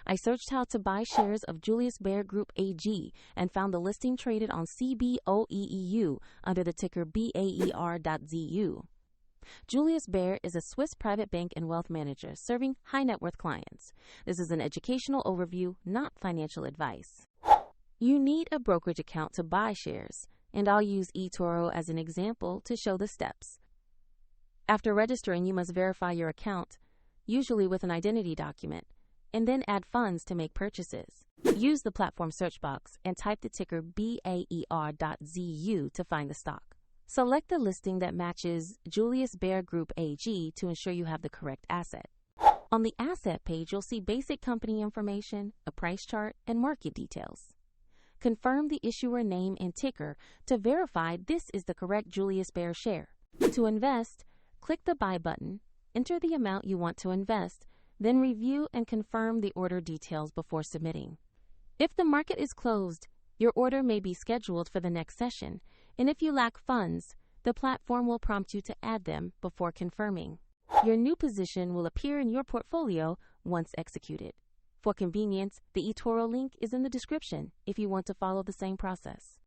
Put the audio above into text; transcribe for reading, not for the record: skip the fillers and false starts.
I searched how to buy shares of Julius Baer Gruppe AG and found the listing traded on CBOE EU under the ticker BAER.ZU. Julius Baer is a Swiss private bank and wealth manager serving high net worth clients. This is an educational overview, not financial advice. You need a brokerage account to buy shares, and I'll use eToro as an example to show the steps. After registering, you must verify your account, usually with an identity document, and then add funds to make purchases. Use the platform search box and type the ticker BAER.ZU to find the stock. Select the listing that matches Julius Baer Gruppe AG to ensure you have the correct asset. On the asset page, you'll see basic company information, a price chart, and market details. Confirm the issuer name and ticker to verify this is the correct Julius Baer share. To invest, click the Buy button, enter the amount you want to invest, then review and confirm the order details before submitting. If the market is closed, your order may be scheduled for the next session, and if you lack funds, the platform will prompt you to add them before confirming. Your new position will appear in your portfolio once executed. For convenience, the eToro link is in the description if you want to follow the same process.